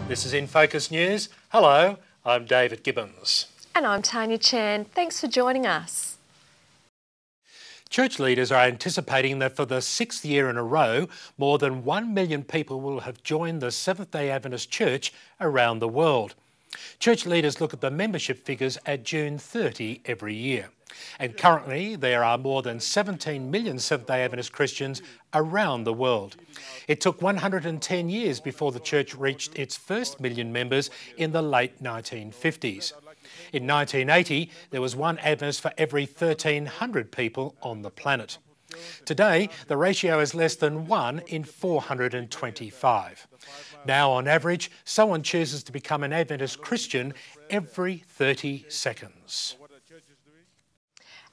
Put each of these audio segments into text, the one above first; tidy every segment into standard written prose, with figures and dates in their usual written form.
This is InFocus News. Hello, I'm David Gibbons. And I'm Tanya Chan. Thanks for joining us. Church leaders are anticipating that for the 6th year in a row, more than 1 million people will have joined the Seventh-day Adventist Church around the world. Church leaders look at the membership figures at June 30 every year. And currently there are more than 17 million Seventh-day Adventist Christians around the world. It took 110 years before the church reached its first million members in the late 1950s. In 1980, there was one Adventist for every 1,300 people on the planet. Today, the ratio is less than 1 in 425. Now, on average, someone chooses to become an Adventist Christian every 30 seconds.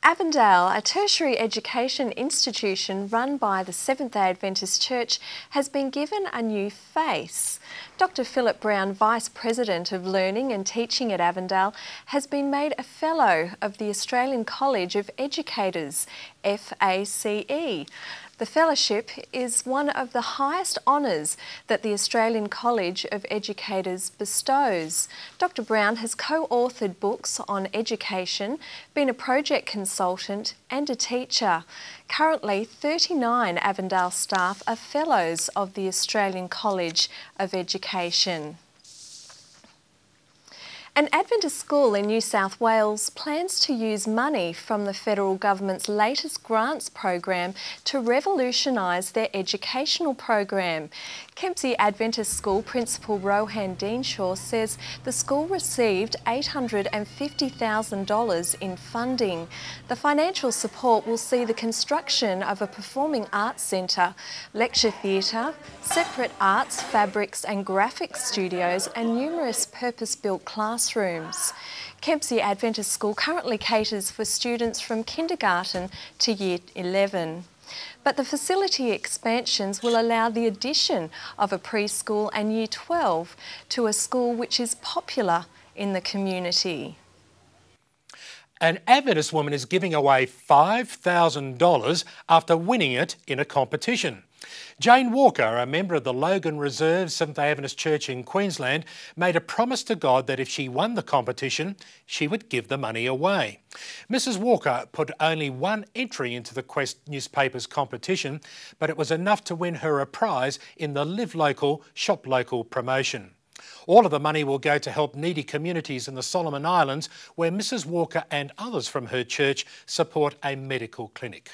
Avondale, a tertiary education institution run by the Seventh-day Adventist Church, has been given a new face. Dr. Philip Brown, Vice President of Learning and Teaching at Avondale, has been made a Fellow of the Australian College of Educators, FACE. The fellowship is one of the highest honours that the Australian College of Educators bestows. Dr. Brown has co-authored books on education, been a project consultant and a teacher. Currently, 39 Avondale staff are Fellows of the Australian College of Education. An Adventist school in New South Wales plans to use money from the federal government's latest grants program to revolutionise their educational program. Kempsey Adventist School Principal Rohan Deanshaw says the school received $850,000 in funding. The financial support will see the construction of a performing arts centre, lecture theatre, separate arts, fabrics and graphics studios and numerous purpose-built classrooms. Kempsey Adventist School currently caters for students from kindergarten to year 11. But the facility expansions will allow the addition of a preschool and year 12 to a school which is popular in the community. An Adventist woman is giving away $5,000 after winning it in a competition. Jane Walker, a member of the Logan Reserve Seventh-day Adventist Church in Queensland, made a promise to God that if she won the competition, she would give the money away. Mrs. Walker put only one entry into the Quest newspaper's competition, but it was enough to win her a prize in the Live Local, Shop Local promotion. All of the money will go to help needy communities in the Solomon Islands, where Mrs. Walker and others from her church support a medical clinic.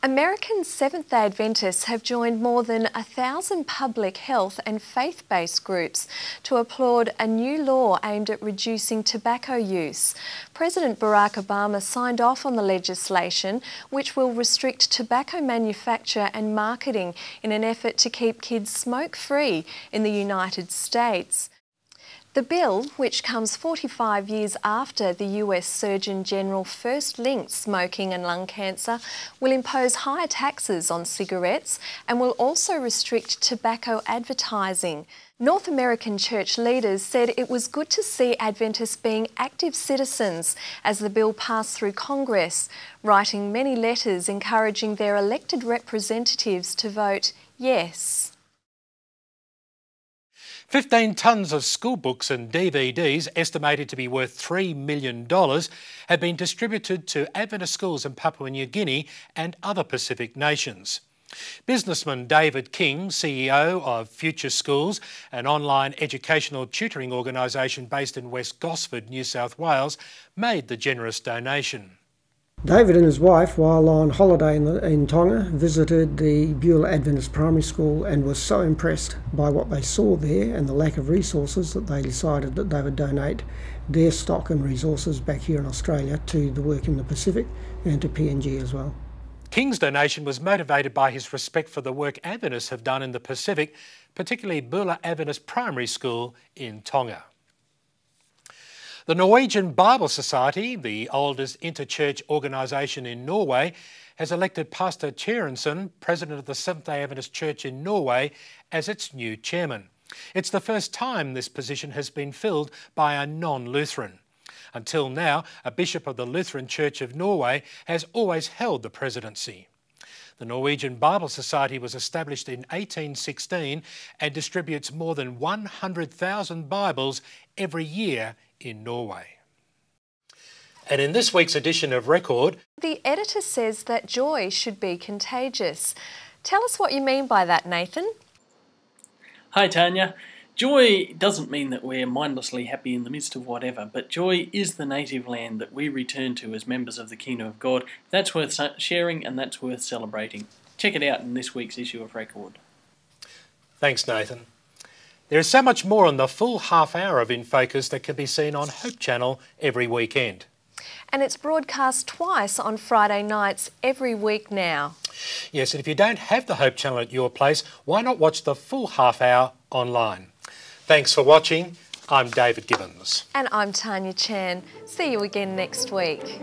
American Seventh-day Adventists have joined more than 1,000 public health and faith-based groups to applaud a new law aimed at reducing tobacco use. President Barack Obama signed off on the legislation, which will restrict tobacco manufacture and marketing in an effort to keep kids smoke-free in the United States. The bill, which comes 45 years after the US Surgeon General first linked smoking and lung cancer, will impose higher taxes on cigarettes and will also restrict tobacco advertising. North American church leaders said it was good to see Adventists being active citizens as the bill passed through Congress, writing many letters encouraging their elected representatives to vote yes. 15 tonnes of school books and DVDs, estimated to be worth $3 million, have been distributed to Adventist schools in Papua New Guinea and other Pacific nations. Businessman David King, CEO of Future Schools, an online educational tutoring organisation based in West Gosford, New South Wales, made the generous donation. David and his wife, while on holiday in Tonga, visited the Beulah Adventist Primary School and was so impressed by what they saw there and the lack of resources that they decided that they would donate their stock and resources back here in Australia to the work in the Pacific and to PNG as well. King's donation was motivated by his respect for the work Adventists have done in the Pacific, particularly Beulah Adventist Primary School in Tonga. The Norwegian Bible Society, the oldest interchurch organisation in Norway, has elected Pastor Tjerensen, president of the Seventh-day Adventist Church in Norway, as its new chairman. It's the first time this position has been filled by a non-Lutheran. Until now, a bishop of the Lutheran Church of Norway has always held the presidency. The Norwegian Bible Society was established in 1816 and distributes more than 100,000 Bibles every year in Norway. And in this week's edition of Record, the editor says that joy should be contagious. Tell us what you mean by that, Nathan. Hi Tanya. Joy doesn't mean that we're mindlessly happy in the midst of whatever, but joy is the native land that we return to as members of the Kingdom of God. That's worth sharing and that's worth celebrating. Check it out in this week's issue of Record. Thanks, Nathan. There is so much more on the full half hour of In Focus that can be seen on Hope Channel every weekend. And it's broadcast twice on Friday nights every week now. Yes, and if you don't have the Hope Channel at your place, why not watch the full half hour online? Thanks for watching. I'm David Gibbons. And I'm Tanya Chan. See you again next week.